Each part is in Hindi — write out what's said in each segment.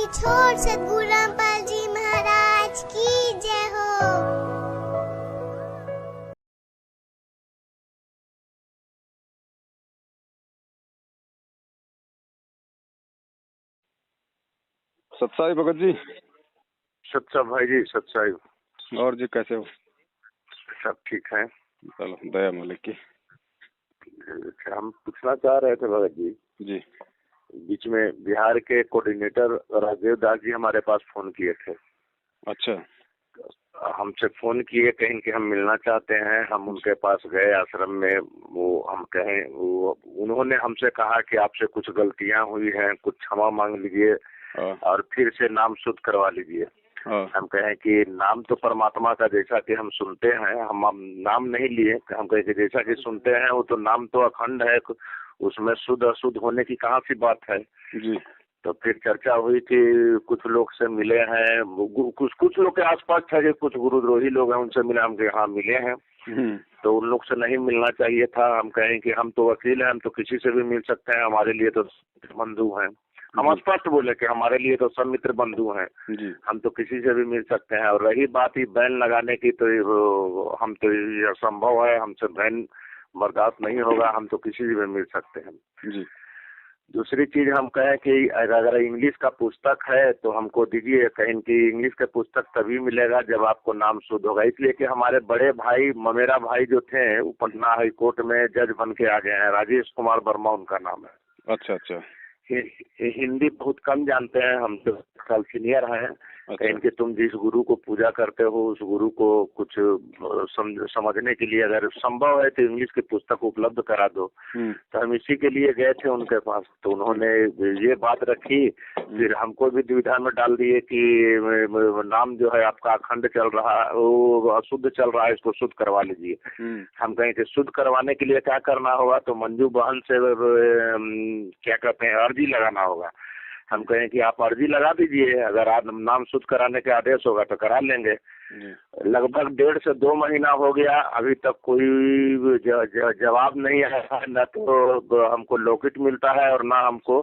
छोड़ सतगुरु रामपाल जी महाराज की जय हो। सत्साई भगत जी। सत्सा भाई जी, सत्साई। और जी कैसे हो? सब ठीक है। चलो दया मालिक की। हम पूछना चाह रहे थे भगत जी। जी। बीच में बिहार के कोऑर्डिनेटर राजीव दास जी हमारे पास फोन किए थे। अच्छा। हमसे फोन किए, कहीं कि हम मिलना चाहते हैं। हम उनके पास गए आश्रम में। वो हम कहें, वो उन्होंने हमसे कहा कि आपसे कुछ गलतियां हुई हैं, कुछ क्षमा मांग लीजिए और फिर से नाम शुद्ध करवा लीजिए। हम कहें कि नाम तो परमात्मा का, जैसा कि हम सुनते हैं, हम नाम नहीं लिए। हम कहें कि जैसा कि सुनते हैं वो तो नाम तो अखंड है, उसमें शुद्ध अशुद्ध होने की कहाँ सी बात है जी। तो फिर चर्चा हुई कि कुछ लोग से मिले हैं, कुछ लोग के आसपास था कि कुछ गुरुद्रोही लोग हैं, उनसे मिले। हम यहाँ मिले हैं तो उन लोग से नहीं मिलना चाहिए था। हम कहें कि हम तो वकील हैं, हम तो किसी से भी मिल सकते हैं, हमारे लिए तो बंधु हैं। हम स्पष्ट बोले कि हमारे लिए तो सब मित्र बंधु हैं, हम तो किसी से भी मिल सकते हैं। और रही बात ही बैन लगाने की, तो हम तो ये असंभव है, हमसे बैन बर्दाश्त नहीं होगा, हम तो किसी से भी मिल सकते हैं जी। दूसरी चीज हम कहें कि अगर इंग्लिश का पुस्तक है तो हमको दीजिए। कहीं कि इंग्लिश का पुस्तक तभी मिलेगा जब आपको नाम शुद्ध होगा। इसलिए कि हमारे बड़े भाई ममेरा भाई जो थे वो पटना हाई कोर्ट में जज बन के आ गए हैं। राजेश कुमार वर्मा उनका नाम है। अच्छा अच्छा। हिंदी बहुत कम जानते हैं, हम तो साल सीनियर हैं। अच्छा। कि तुम जिस गुरु को पूजा करते हो उस गुरु को कुछ समझने के लिए अगर संभव है तो इंग्लिश की पुस्तक उपलब्ध करा दो। तो हम इसी के लिए गए थे उनके पास। तो उन्होंने ये बात रखी, फिर हमको भी दुविधा में डाल दिए कि नाम जो है आपका अखंड चल रहा है, वो अशुद्ध चल रहा है, इसको शुद्ध करवा लीजिए। हम कहें कि शुद्ध करवाने के लिए क्या करना होगा, तो मंजू बहन से क्या कहते हैं, अर्जी लगाना होगा। हम कहें कि आप अर्जी लगा दीजिए, अगर आप नाम शुद्ध कराने के आदेश होगा तो करा लेंगे। लगभग 1.5 से 2 महीना हो गया, अभी तक कोई जवाब नहीं आया। न तो हमको लॉकेट मिलता है और ना हमको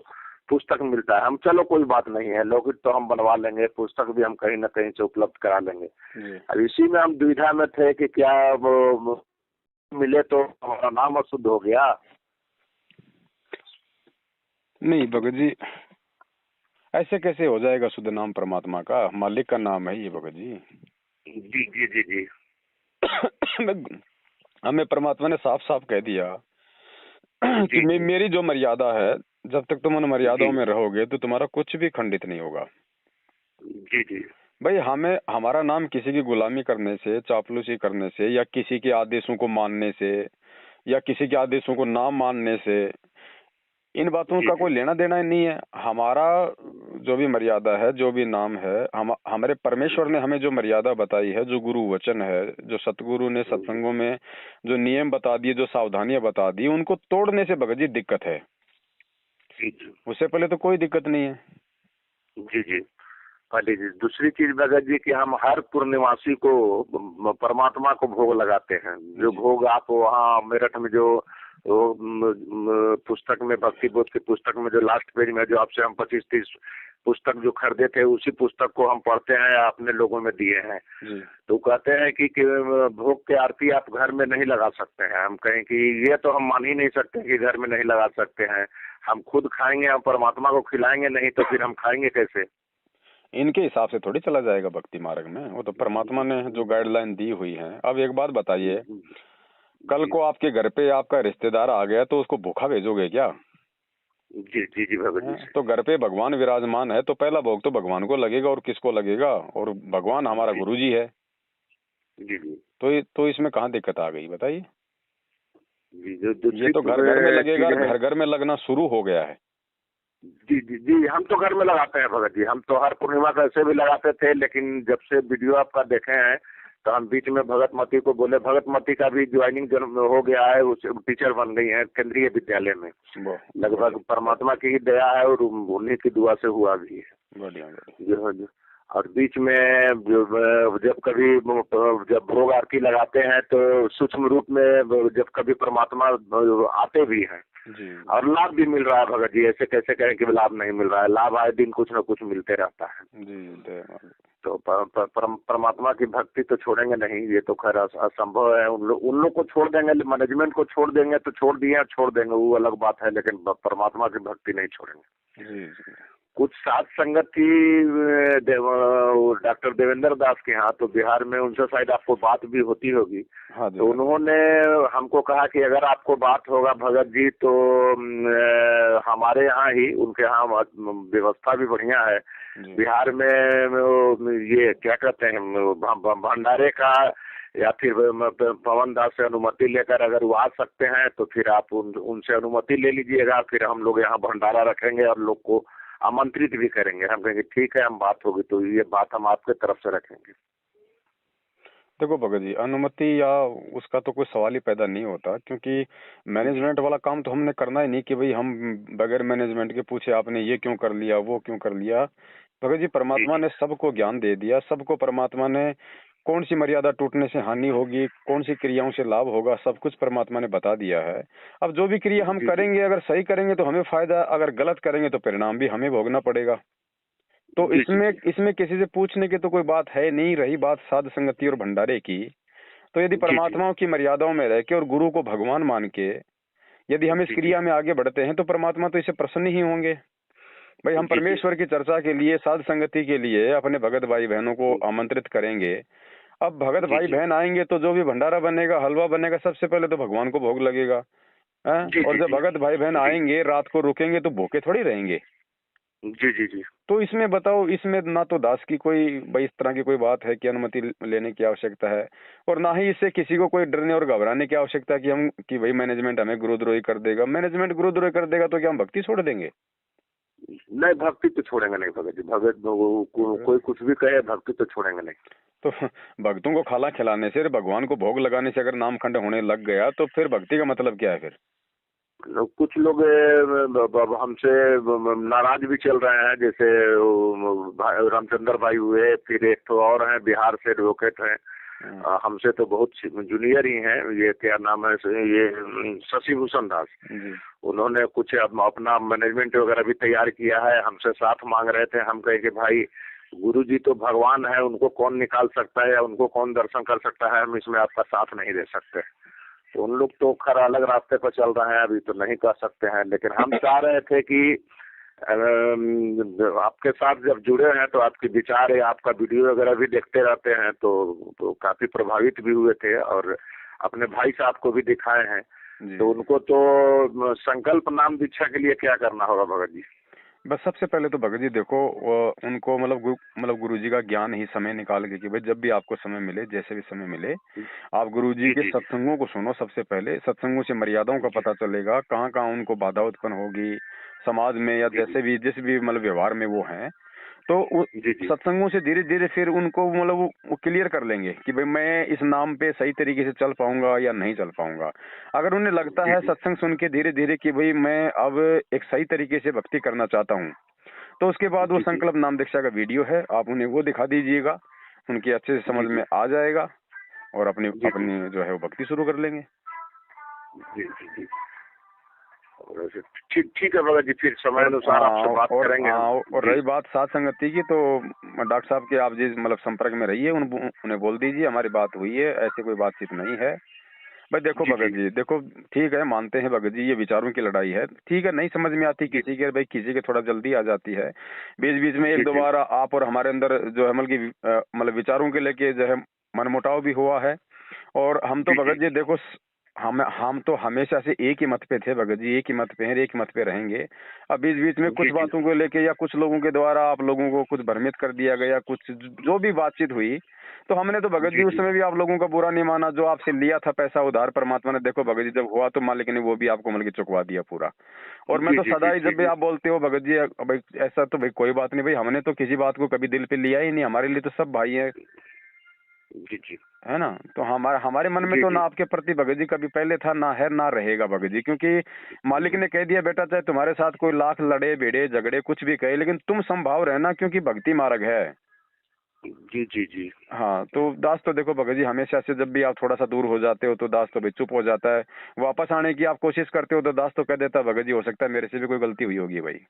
पुस्तक मिलता है। हम चलो कोई बात नहीं है, लॉकेट तो हम बनवा लेंगे, पुस्तक भी हम कहीं ना कहीं से उपलब्ध करा लेंगे। अब इसी में हम दुविधा में थे कि क्या वो मिले तो हमारा नाम अशुद्ध हो गया। नहीं भगत जी, ऐसे कैसे हो जाएगा शुद्ध? नाम परमात्मा का, मालिक का नाम है ये भगत जी। जी जी जी जी। हमें परमात्मा ने साफ साफ कह दिया कि मेरी जो मर्यादा है, जब तक तुम उन मर्यादाओं में रहोगे तो तुम्हारा कुछ भी खंडित नहीं होगा। जी जी भाई, हमें हमारा नाम किसी की गुलामी करने से, चापलूसी करने से, या किसी के आदेशों को मानने से, या किसी के आदेशों को ना मानने से, इन बातों का कोई लेना देना नहीं है। हमारा जो भी मर्यादा है, जो भी नाम है, हमारे परमेश्वर ने हमें जो मर्यादा बताई है, जो गुरु वचन है, जो सतगुरु ने सत्संगों में जो नियम बता दिए, जो सावधानियां बता दी, उनको तोड़ने से भगत जी दिक्कत है। उससे पहले तो कोई दिक्कत नहीं है। जी जी। पहले जी दूसरी चीज भगत जी कि हम हर पूर्णिमासी को परमात्मा को भोग लगाते हैं। जो भोग आप वहाँ मेरठ में जो पुस्तक में, भक्ति बोध की पुस्तक में जो लास्ट पेज में जो आपसे हम 25-30 पुस्तक जो खरीदे थे, उसी पुस्तक को हम पढ़ते हैं, अपने लोगों में दिए हैं। तो कहते हैं कि भोग की आरती आप घर में नहीं लगा सकते हैं। हम कहें कि ये तो हम मान ही नहीं सकते कि घर में नहीं लगा सकते हैं। हम खुद खाएंगे, हम परमात्मा को खिलाएंगे नहीं तो फिर हम खाएंगे कैसे? इनके हिसाब से थोड़ी चला जाएगा भक्ति मार्ग में, वो तो परमात्मा ने जो गाइडलाइन दी हुई है। अब एक बात बताइए, कल को आपके घर पे आपका रिश्तेदार आ गया तो उसको भूखा भेजोगे क्या? जी जी जी भगत जी। तो घर पे भगवान विराजमान है तो पहला भोग तो भगवान को लगेगा, और किसको लगेगा? और भगवान हमारा गुरु जी है। जी जी। तो इसमें कहाँ दिक्कत आ गई बताइए? जी ये तो घर घर में लगेगा, घर घर में लगना शुरू हो गया है। जी जी जी। हम तो घर में लगाते हैं भगत जी। हम तो हर पूर्णिमा का ऐसे भी लगाते थे, लेकिन जब से वीडियो आपका देखे हैं तो हम बीच में भगतमती को बोले। भगतमती का भी ज्वाइनिंग जन्म हो गया है, उस टीचर बन गई है केंद्रीय विद्यालय में। लगभग परमात्मा की ही दया है और उन्हीं की दुआ से हुआ भी है। बढ़िया। और बीच में जब कभी जब भोग आरती लगाते हैं तो सूक्ष्म रूप में जब कभी परमात्मा आते भी हैं जी और लाभ भी मिल रहा है भगत जी। ऐसे कैसे कहें कि लाभ नहीं मिल रहा है, लाभ आए दिन कुछ न कुछ मिलते रहता है। जी जय माता। तो परमात्मा की भक्ति तो छोड़ेंगे नहीं, ये तो खैर असंभव है। उन लोग को छोड़ देंगे, मैनेजमेंट को छोड़ देंगे तो छोड़ दिए, छोड़ देंगे वो अलग बात है, लेकिन परमात्मा की भक्ति नहीं छोड़ेंगे। जी जी कुछ साथ संगत थी डॉक्टर देवेंद्र दास के यहाँ, तो बिहार में उनसे शायद आपको बात भी होती होगी। हाँ जी तो उन्होंने हमको कहा कि अगर आपको बात होगा भगत जी तो हमारे यहाँ ही, उनके यहाँ व्यवस्था भी बढ़िया है जी बिहार में। ये क्या कहते हैं भंडारे का, या फिर पवन दास से अनुमति लेकर अगर वो आ सकते हैं तो फिर आप उनसे अनुमति ले लीजिएगा, फिर हम लोग यहाँ भंडारा रखेंगे और लोग को आमंत्रित भी करेंगे। हम कहेंगे ठीक है, हम बात होगी तो ये बात हम आपके तरफ से रखेंगे। देखो भगत जी, अनुमति या उसका तो कोई सवाल ही पैदा नहीं होता, क्योंकि मैनेजमेंट वाला काम तो हमने करना ही नहीं कि भाई हम बगैर मैनेजमेंट के पूछे आपने ये क्यों कर लिया वो क्यों कर लिया। भगत जी, परमात्मा ने सबको ज्ञान दे दिया, सबको परमात्मा ने कौन सी मर्यादा टूटने से हानि होगी, कौन सी क्रियाओं से लाभ होगा, सब कुछ परमात्मा ने बता दिया है। अब जो भी क्रिया हम करेंगे, अगर सही करेंगे तो हमें फायदा, अगर गलत करेंगे तो परिणाम भी हमें भोगना पड़ेगा। तो इसमें किसी से पूछने की तो कोई बात है नहीं। रही बात साध संगति और भंडारे की, तो यदि परमात्माओं की मर्यादाओं में रह के और गुरु को भगवान मान के यदि हम इस क्रिया में आगे बढ़ते हैं तो परमात्मा तो इससे प्रसन्न ही होंगे। भाई हम परमेश्वर की चर्चा के लिए, साध संगति के लिए अपने भगत भाई बहनों को आमंत्रित करेंगे। अब भगत भाई बहन आएंगे तो जो भी भंडारा बनेगा, हलवा बनेगा, सबसे पहले तो भगवान को भोग लगेगा है? और जब भगत भाई बहन आएंगे, रात को रुकेंगे तो भूखे थोड़ी रहेंगे। जी जी जी। तो इसमें बताओ, इसमें ना तो दास की कोई भाई इस तरह की कोई बात है कि अनुमति लेने की आवश्यकता है, और ना ही इससे किसी को कोई डरने और घबराने की आवश्यकता कि भाई मैनेजमेंट हमें गुरुद्रोही कर देगा। मैनेजमेंट गुरुद्रोही कर देगा तो क्या हम भक्ति छोड़ देंगे? नहीं, भक्ति तो छोड़ेंगे नहीं भगत जी। कोई कुछ भी कहे, भक्ति तो छोड़ेंगे नहीं। तो भक्तों को खाना खिलाने से, भगवान को भोग लगाने से अगर नामखंड होने लग गया तो फिर भक्ति का मतलब क्या है? फिर कुछ लोग हमसे नाराज भी चल रहे हैं, जैसे रामचंद्र भाई हुए, फिर एक तो और हैं बिहार से एडवोकेट हैं, हमसे तो बहुत जूनियर ही हैं। ये क्या नाम है, ये शशि भूषण दास, उन्होंने कुछ अपना मैनेजमेंट वगैरह भी तैयार किया है, हमसे साथ मांग रहे थे। हम कहे कि भाई गुरु जी तो भगवान है, उनको कौन निकाल सकता है या उनको कौन दर्शन कर सकता है, हम इसमें आपका साथ नहीं दे सकते। तो उन लोग तो खैर अलग रास्ते पर चल रहे हैं, अभी तो नहीं कर सकते हैं। लेकिन हम चाह रहे थे कि आपके साथ जब जुड़े हैं तो आपके विचार या आपका वीडियो वगैरह भी देखते रहते हैं, तो काफी प्रभावित भी हुए थे और अपने भाई साहब को भी दिखाए हैं। तो उनको तो संकल्प नाम दीक्षा के लिए क्या करना होगा भगत जी? बस सबसे पहले तो भगत जी देखो, उनको मतलब गुरु जी का ज्ञान ही समय निकाल के कि भाई जब भी आपको समय मिले, जैसे भी समय मिले, आप गुरु जी के सत्संगों को सुनो। सबसे पहले सत्संगों से मर्यादाओं का पता चलेगा, कहाँ कहाँ उनको बाधा उत्पन्न होगी समाज में या जिस भी मतलब व्यवहार में वो हैं। तो सत्संगों से धीरे धीरे फिर उनको मतलब वो क्लियर कर लेंगे कि भाई मैं इस नाम पे सही तरीके से चल पाऊंगा या नहीं चल पाऊंगा। अगर उन्हें लगता है सत्संग सुन के धीरे धीरे कि भाई मैं अब एक सही तरीके से भक्ति करना चाहता हूँ, तो उसके बाद वो संकल्प नाम दीक्षा का वीडियो है, आप उन्हें वो दिखा दीजिएगा, उनके अच्छे से समझ में आ जाएगा और अपनी जो है वो भक्ति शुरू कर लेंगे। ठीक है भगत जी, फिर समय अनुसार आपसे बात करेंगे। और रही बात साथ संगति की, तो डॉक्टर साहब के आप जिस मतलब संपर्क में रहिए, उन्हें बोल दीजिए हमारी बात हुई है, ऐसी कोई बातचीत नहीं है। भाई देखो भगत जी, देखो ठीक है, मानते हैं भगत जी ये विचारों की लड़ाई है, ठीक है, नहीं समझ में आती किसी के, भाई किसी के थोड़ा जल्दी आ जाती है, बीच बीच में एक दो बार आप और हमारे अंदर जो है मतलब विचारों के लेके जो है मनमुटाव भी हुआ है। और हम तो भगत जी देखो, हम तो हमेशा से एक ही मत पे थे भगत जी, एक ही मत पे हैं, एक ही मत पे रहेंगे। अब बीच बीच में कुछ बातों को लेके या कुछ लोगों के द्वारा आप लोगों को कुछ भ्रमित कर दिया गया, कुछ जो भी बातचीत हुई, तो हमने तो भगत जी उस समय भी आप लोगों का बुरा नहीं माना। जो आपसे लिया था पैसा उधार, परमात्मा ने देखो भगत जी जब हुआ तो मालिक ने वो भी आपको मतलब चुकवा दिया पूरा। और मैं तो सदा ही जब भी आप बोलते हो भगत जी भाई ऐसा, तो भाई कोई बात नहीं, भाई हमने तो किसी बात को कभी दिल पे लिया ही नहीं, हमारे लिए तो सब भाई है, है ना। तो हमारे मन में तो ना आपके प्रति भगत जी कभी पहले था, ना है, ना रहेगा भगत जी, क्योंकि मालिक ने कह दिया बेटा चाहे तुम्हारे साथ कोई लाख लड़े भिड़े झगड़े कुछ भी कहे, लेकिन तुम संभाव रहना, क्योंकि भक्ति मार्ग है। जी जी जी हाँ, तो दास तो देखो भगत जी, हमेशा से जब भी आप थोड़ा सा दूर हो जाते हो तो दास तो भाई चुप हो जाता है। वापस आने की आप कोशिश करते हो तो दास तो कह देता है, भगत जी हो सकता है मेरे से भी कोई गलती हुई होगी भाई।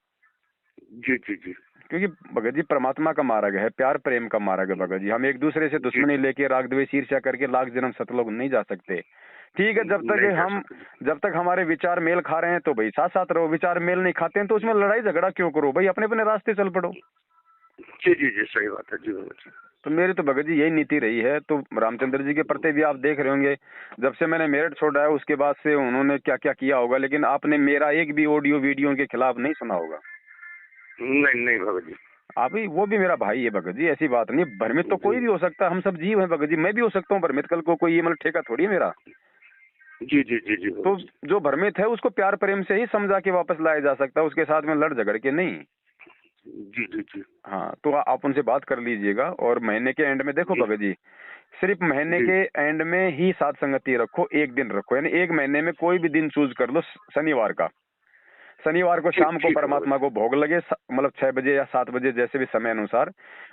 जी जी जी क्योंकि भगत जी परमात्मा का मार्ग है, प्यार प्रेम का मार्ग है भगत जी। हम एक दूसरे से जी दुश्मनी लेके राग द्वेष ईर्ष्या करके लाख जन्म सतलोक नहीं जा सकते। ठीक है, नहीं जा सकते। जब तक हमारे विचार मेल खा रहे हैं तो भाई साथ साथ रहो। विचार मेल नहीं खाते हैं तो उसमें लड़ाई झगड़ा क्यों करो भाई, अपने अपने रास्ते चल पड़ो। जी जी जी सही बात है जी भगत जी। तो मेरी तो भगत जी यही नीति रही है। तो रामचंद्र जी के प्रति भी आप देख रहे होंगे, जब से मैंने मेरठ छोड़ा है उसके बाद से उन्होंने क्या क्या किया होगा, लेकिन आपने मेरा एक भी ऑडियो वीडियो उनके खिलाफ नहीं सुना होगा। नहीं नहीं भगत जी। आप ही, वो भी मेरा भाई है भगत जी, ऐसी बात नहीं। भ्रमित तो कोई भी हो सकता है, हम सब जीव हैं भगत जी। मैं भी हो सकता हूँ भ्रमित, कल को कोई ये मतलब ठेका थोड़ी है मेरा। जी जी जी जी तो भगत जी। जो भ्रमित है उसको प्यार प्रेम से ही समझा के वापस लाया जा सकता है, उसके साथ में लड़ झगड़ के नहीं। जी जी जी हाँ, तो आप उनसे बात कर लीजिएगा। और महीने के एंड में देखो जी भगत जी, सिर्फ महीने जी के एंड में ही सात संगति रखो, एक दिन रखो, यानी एक महीने में कोई भी दिन चूज कर लो शनिवार का। शनिवार को ठीक शाम को ठीक है भगत परमात्मा को भोग लगे, मतलब 6 बजे या 7 बजे जैसे भी समय अनुसार।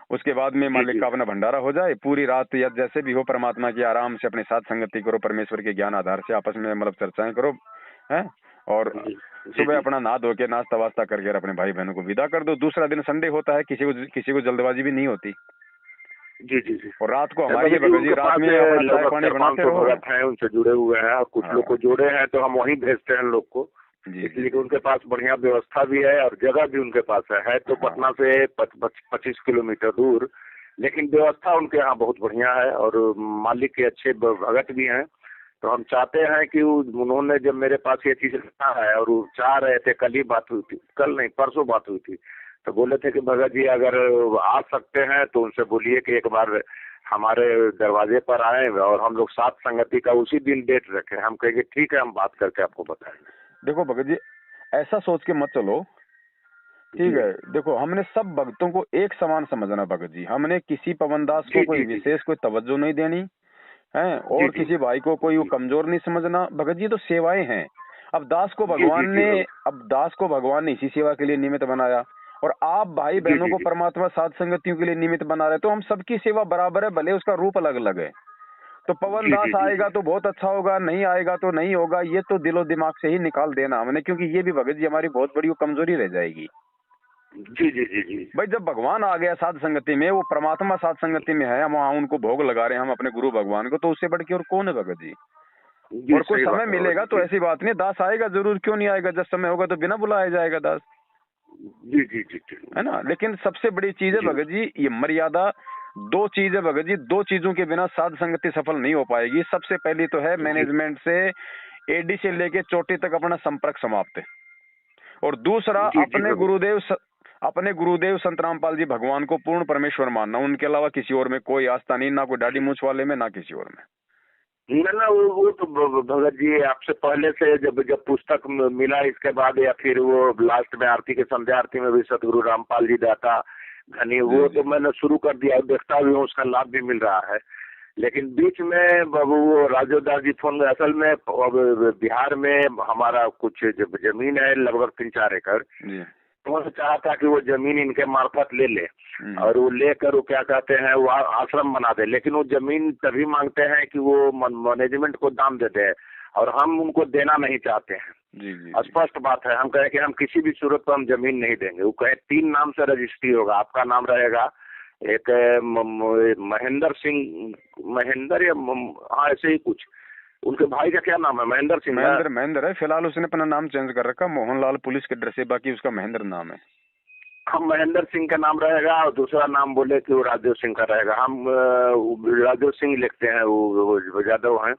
उसके बाद में जी मालिक जी का अपना भंडारा हो जाए, पूरी रात या जैसे भी हो परमात्मा की आराम से अपने साथ संगति करो, परमेश्वर के ज्ञान आधार से आपस में मतलब चर्चाएं करो, हैं। और जी जी सुबह जी अपना नहा धो के नाश्ता वास्ता करके अपने भाई बहनों को विदा कर दो। दूसरा दिन संडे होता है, किसी को जल्दबाजी भी नहीं होती। जी जी जी। और रात को नहीं, हमारी भगत है जी भगत जी, उनके रात पास में अपना चाय लगभग पानी बनाते 400-500 रहो। भगत हैं, उनसे जुड़े हुए हैं, और कुछ हाँ लोग को जोड़े हैं तो हम वहीं भेजते हैं लोग को। जी इसलिए जी कि उनके पास बढ़िया व्यवस्था भी है और जगह भी उनके पास है तो हाँ पटना से 25 किलोमीटर दूर, लेकिन व्यवस्था उनके यहाँ बहुत बढ़िया है और मालिक के अच्छे भगत भी हैं। तो हम चाहते हैं कि उन्होंने जब मेरे पास ये चीज रखा है और वो चाह रहे थे, कल ही बात हुई थी, कल नहीं परसों बात हुई थी, तो बोले थे कि भगत जी अगर आ सकते हैं तो उनसे बोलिए कि एक बार हमारे दरवाजे पर आए और हम लोग साथ संगति का उसी दिन डेट रखें। हम कहेंगे ठीक है, हम बात करके आपको बताएंगे। देखो भगत जी, ऐसा सोच के मत चलो, ठीक जी है। देखो, हमने सब भक्तों को एक समान समझना भगत जी। हमने किसी पवनदास को जी कोई जी जी विशेष कोई तवज्जो नहीं देनी है, जी और जी किसी भाई को कोई वो जी कमजोर नहीं समझना भगत जी। तो सेवाएं हैं। अब दास को जी जी भगवान जी ने भगत अब दास को भगवान ने इसी सेवा के लिए निमित्त बनाया, और आप भाई जी बहनों जी को जी परमात्मा साध संगतियों के लिए निमित्त बना रहे। तो हम सबकी सेवा बराबर है, भले उसका रूप अलग अलग है। तो पवन जी दास जी जी जी आएगा तो बहुत अच्छा होगा, नहीं आएगा तो नहीं होगा, ये तो दिलो दिमाग से ही निकाल देना हमने, क्योंकि ये भी भगत जी हमारी बहुत बड़ी वो कमजोरी रह जाएगी। जी जी जी जी भाई जब भगवान आ गया साध संगति में, वो परमात्मा साध संगति में है, हम वहाँ उनको भोग लगा रहे हैं हम अपने गुरु भगवान को, तो उससे बढ़ के और कौन है भगत जी। जी और कोई सही समय बात है मिलेगा भगत तो जी। ऐसी बात नहीं, दास आएगा जरूर, क्यों नहीं आएगा। जब समय होगा तो बिना बुलाया जाएगा दास, जी जी जी जी है ना। लेकिन सबसे बड़ी चीज है जी भगत जी, ये मर्यादा। दो चीज है भगत जी, दो चीजों के बिना साध संगति सफल नहीं हो पाएगी। सबसे पहली तो है जी मैनेजमेंट से एडी से लेके चोटी तक अपना संपर्क समाप्त है। और दूसरा जी जी भगत अपने गुरुदेव संत रामपाल जी भगवान को पूर्ण परमेश्वर मानना, उनके अलावा किसी और में कोई आस्था नहीं, ना कोई दाढ़ी मूछ वाले में, ना किसी और में। ना वो तो भगत जी आपसे पहले से जब जब पुस्तक मिला इसके बाद, या फिर वो लास्ट में आरती के संध्या आरती में भी सतगुरु रामपाल जी दाता घनी, वो तो मैंने शुरू कर दिया, देखता भी हूँ, उसका लाभ भी मिल रहा है। लेकिन बीच में वो राजोदास जी फोन, असल में अब बिहार में हमारा कुछ जमीन है लगभग 3-4 एकड़, जी तो उन्होंने चाहा था कि वो जमीन इनके मार्फत ले ले और वो लेकर वो क्या कहते हैं वो आश्रम बना दे, लेकिन वो जमीन तभी मांगते हैं कि वो मैनेजमेंट को दाम देते हैं और हम उनको देना नहीं चाहते हैं। जी जी स्पष्ट बात है, हम कहे कि हम किसी भी सूरत पर हम जमीन नहीं देंगे। वो कहे 3 नाम से रजिस्ट्री होगा, आपका नाम रहेगा, एक महेंद्र सिंह, महेंद्र या हाँ ऐसे ही कुछ, उनके भाई का क्या नाम है, महेंद्र सिंह ना? महेंद्र है फिलहाल, उसने अपना नाम चेंज कर रखा, मोहनलाल पुलिस के डर से, बाकी उसका महेंद्र नाम है। हम महेंद्र सिंह का नाम रहेगा और दूसरा नाम बोले कि वो राजदेव सिंह का रहेगा। हम राजदेव सिंह लिखते हैं, वो यादव हैं।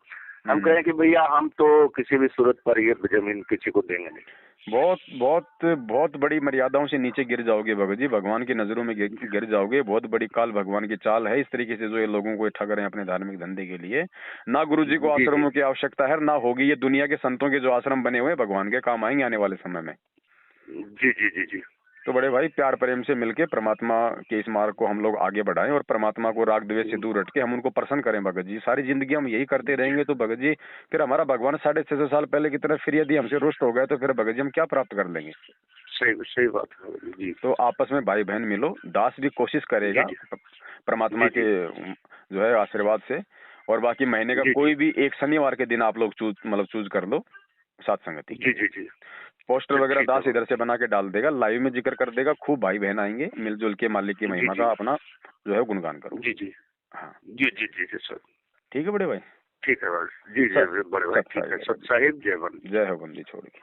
हम कहें कि भैया हम तो किसी भी सूरत पर ये जमीन किसी को देंगे नहीं। बहुत बहुत बहुत बड़ी मर्यादाओं से नीचे गिर जाओगे भगत जी, भगवान की नजरों में गिर जाओगे। बहुत बड़ी काल भगवान की चाल है इस तरीके से जो ये लोगों को इकट्ठा करें अपने धार्मिक धंधे के लिए। ना गुरु जी को जी जी आश्रमों की आवश्यकता है, ना होगी। ये दुनिया के संतों के जो आश्रम बने हुए भगवान के काम आएंगे आने वाले समय में। जी जी जी जी। तो बड़े भाई प्यार प्रेम से मिलके परमात्मा के इस मार्ग को हम लोग आगे बढ़ाएं, और परमात्मा को राग द्वेष से दूर हट के हम उनको प्रसन्न करें भगत जी। सारी जिंदगी हम यही करते रहेंगे तो भगत जी फिर हमारा भगवान 650 साल पहले की तरह फिर यदि हमसे रुष्ट हो गए तो फिर भगत जी हम क्या प्राप्त कर लेंगे। सही सही बात है जी। तो आपस में भाई बहन मिलो, दास भी कोशिश करेगा, जी परमात्मा जी, के जो है आशीर्वाद से। और बाकी महीने का जी, कोई भी एक शनिवार के दिन आप लोग चूज कर लो साथ संगति के जी, लिए। जी, जी। पोस्टर ठीक वगैरह है दास बाबा। इधर से बना के डाल देगा, लाइव में जिक्र कर देगा, खूब भाई बहन आएंगे, मिलजुल के मालिक की जी, महिमा जी। का अपना जो है गुणगान करो। जी, जी। हाँ जी, जी, जी, जी, सर। ठीक है बड़े भाई। ठीक है बस। जी, जी, सत बड़े भाई सत ठीक है। साहिब सत साहिब जय बंद। जय हो बंदी छोड़ के।